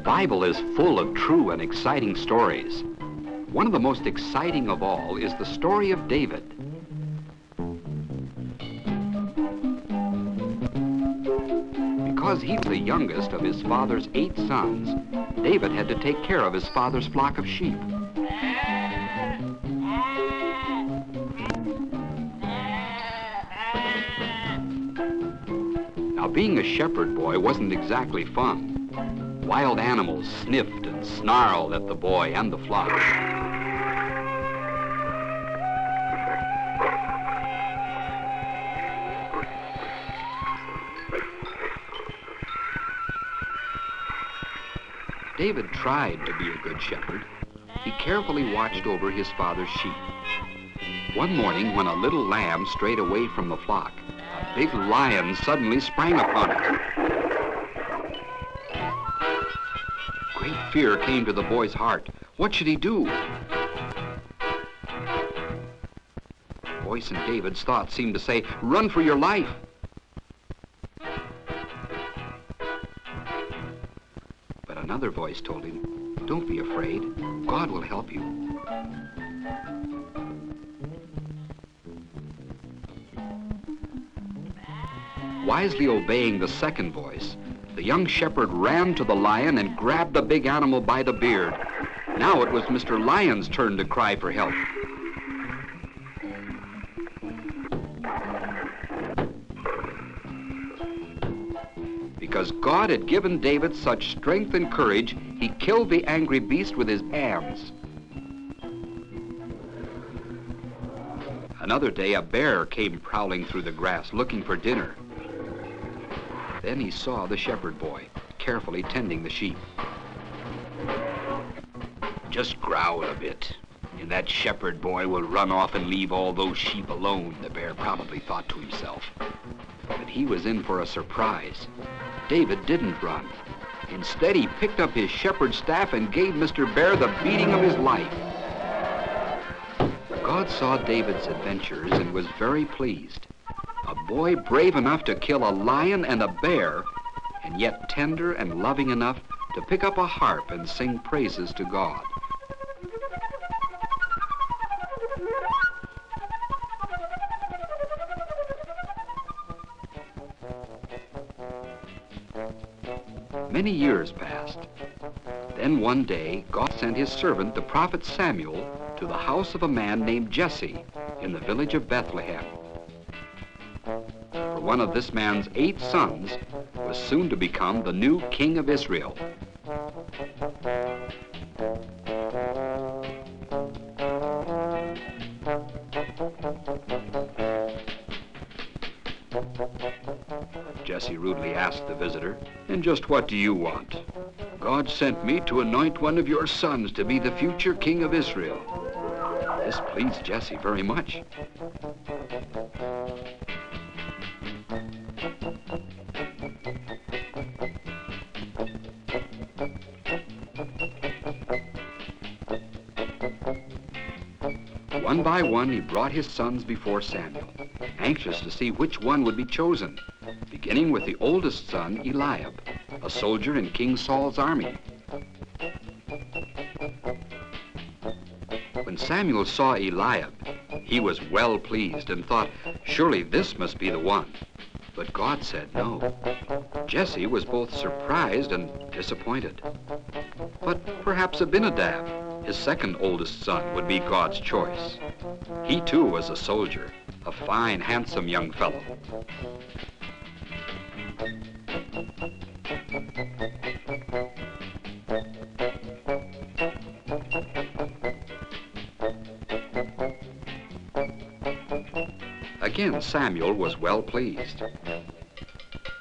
Bible is full of true and exciting stories. One of the most exciting of all is the story of David. Because he was the youngest of his father's 8 sons, David had to take care of his father's flock of sheep. Now, being a shepherd boy wasn't exactly fun. Wild animals sniffed and snarled at the boy and the flock. David tried to be a good shepherd. He carefully watched over his father's sheep. One morning, when a little lamb strayed away from the flock, a big lion suddenly sprang upon it. Great fear came to the boy's heart. What should he do? The voice in David's thoughts seemed to say, "Run for your life." But another voice told him, "Don't be afraid. God will help you." Wisely obeying the second voice, the young shepherd ran to the lion and grabbed the big animal by the beard. Now it was Mr. Lion's turn to cry for help. Because God had given David such strength and courage, he killed the angry beast with his hands. Another day, a bear came prowling through the grass looking for dinner. Then he saw the shepherd boy, carefully tending the sheep. "Just growl a bit, and that shepherd boy will run off and leave all those sheep alone," the bear probably thought to himself. But he was in for a surprise. David didn't run. Instead, he picked up his shepherd's staff and gave Mr. Bear the beating of his life. God saw David's adventures and was very pleased. A boy brave enough to kill a lion and a bear, and yet tender and loving enough to pick up a harp and sing praises to God. Many years passed. Then one day, God sent his servant, the prophet Samuel, to the house of a man named Jesse in the village of Bethlehem. For one of this man's 8 sons was soon to become the new king of Israel. Jesse rudely asked the visitor, "And just what do you want?" "God sent me to anoint one of your sons to be the future king of Israel." This pleased Jesse very much. One by one, he brought his sons before Samuel, anxious to see which one would be chosen, beginning with the oldest son, Eliab, a soldier in King Saul's army. When Samuel saw Eliab, he was well pleased and thought, "Surely this must be the one." But God said no. Jesse was both surprised and disappointed. But perhaps Abinadab, his second oldest son, would be God's choice. He too was a soldier, a fine, handsome young fellow. Again, Samuel was well pleased.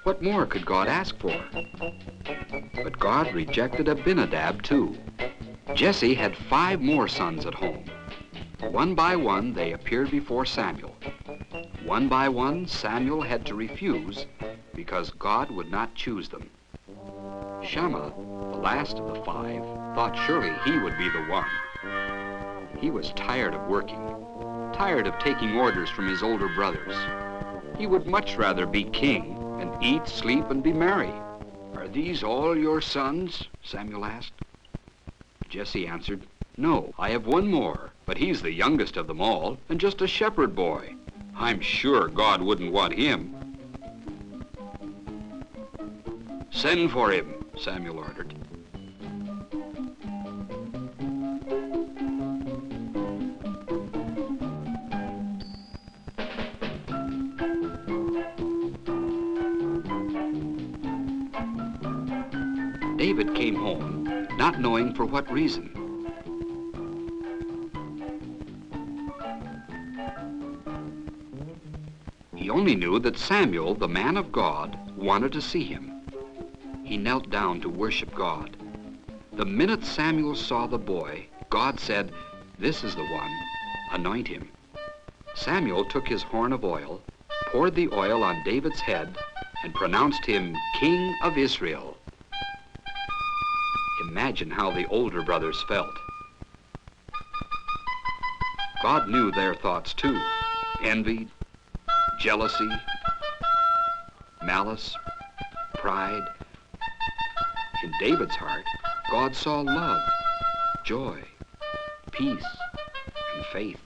What more could God ask for? But God rejected Abinadab too. Jesse had 5 more sons at home. One by one, they appeared before Samuel. One by one, Samuel had to refuse because God would not choose them. Shammah, the last of the 5, thought surely he would be the one. He was tired of working, tired of taking orders from his older brothers. He would much rather be king and eat, sleep, and be merry. Are these all your sons?" Samuel asked. Jesse answered, "No, I have one more, but he's the youngest of them all and just a shepherd boy. I'm sure God wouldn't want him." "Send for him," Samuel ordered. David came home, not knowing for what reason. He only knew that Samuel, the man of God, wanted to see him. He knelt down to worship God. The minute Samuel saw the boy, God said, "This is the one, anoint him." Samuel took his horn of oil, poured the oil on David's head, and pronounced him King of Israel. Imagine how the older brothers felt. God knew their thoughts too. Envy, jealousy, malice, pride. In David's heart, God saw love, joy, peace, and faith.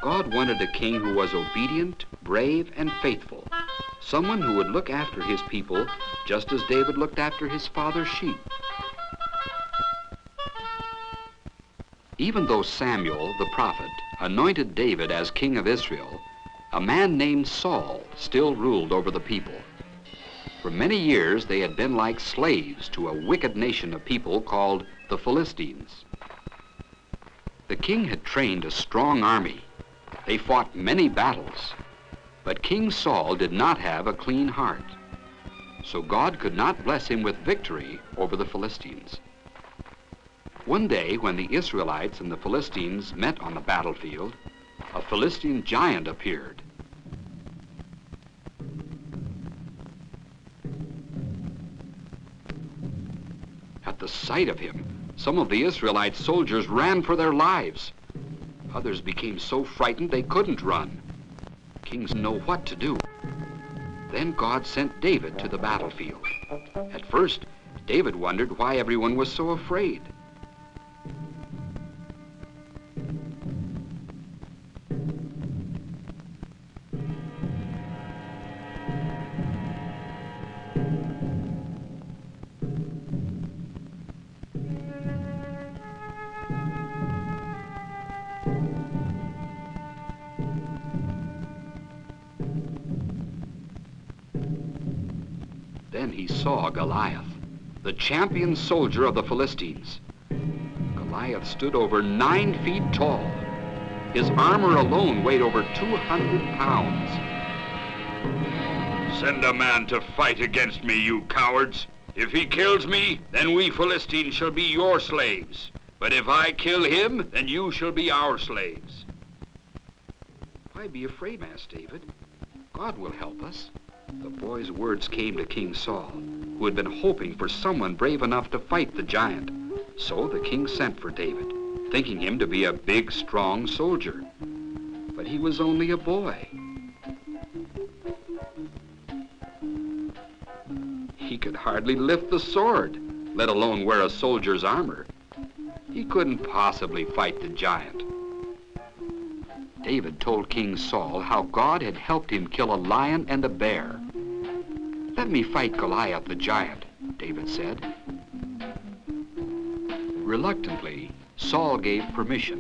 God wanted a king who was obedient, brave, and faithful. Someone who would look after his people just as David looked after his father's sheep. Even though Samuel, the prophet, anointed David as king of Israel, a man named Saul still ruled over the people. For many years, they had been like slaves to a wicked nation of people called the Philistines. The king had trained a strong army. They fought many battles. But King Saul did not have a clean heart, so God could not bless him with victory over the Philistines. One day, when the Israelites and the Philistines met on the battlefield, a Philistine giant appeared. At the sight of him, some of the Israelite soldiers ran for their lives. Others became so frightened they couldn't run. Kings know what to do. Then God sent David to the battlefield. At first, David wondered why everyone was so afraid. Then he saw Goliath, the champion soldier of the Philistines. Goliath stood over 9 feet tall. His armor alone weighed over 200 pounds. "Send a man to fight against me, you cowards. If he kills me, then we Philistines shall be your slaves. But if I kill him, then you shall be our slaves." "Why be afraid?" asked David. "God will help us." The boy's words came to King Saul, who had been hoping for someone brave enough to fight the giant. So the king sent for David, thinking him to be a big, strong soldier. But he was only a boy. He could hardly lift the sword, let alone wear a soldier's armor. He couldn't possibly fight the giant. David told King Saul how God had helped him kill a lion and a bear. "Let me fight Goliath the giant," David said. Reluctantly, Saul gave permission.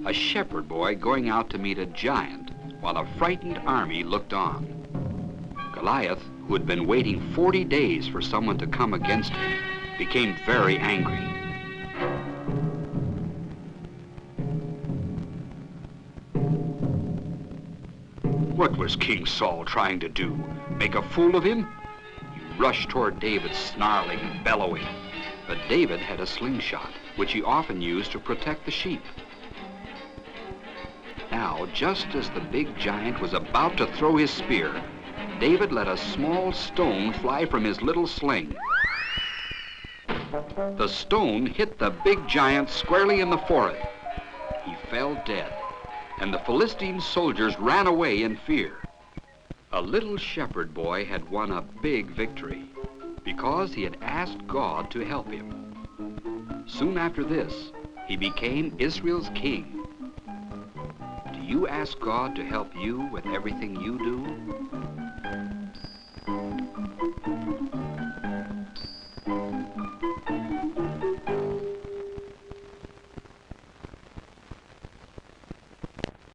A shepherd boy going out to meet a giant while a frightened army looked on. Goliath, who had been waiting 40 days for someone to come against him, became very angry. What was King Saul trying to do? Make a fool of him? He rushed toward David, snarling and bellowing. But David had a slingshot, which he often used to protect the sheep. Now, just as the big giant was about to throw his spear, David let a small stone fly from his little sling. The stone hit the big giant squarely in the forehead. He fell dead, and the Philistine soldiers ran away in fear. A little shepherd boy had won a big victory because he had asked God to help him. Soon after this, he became Israel's king. Do you ask God to help you with everything you do?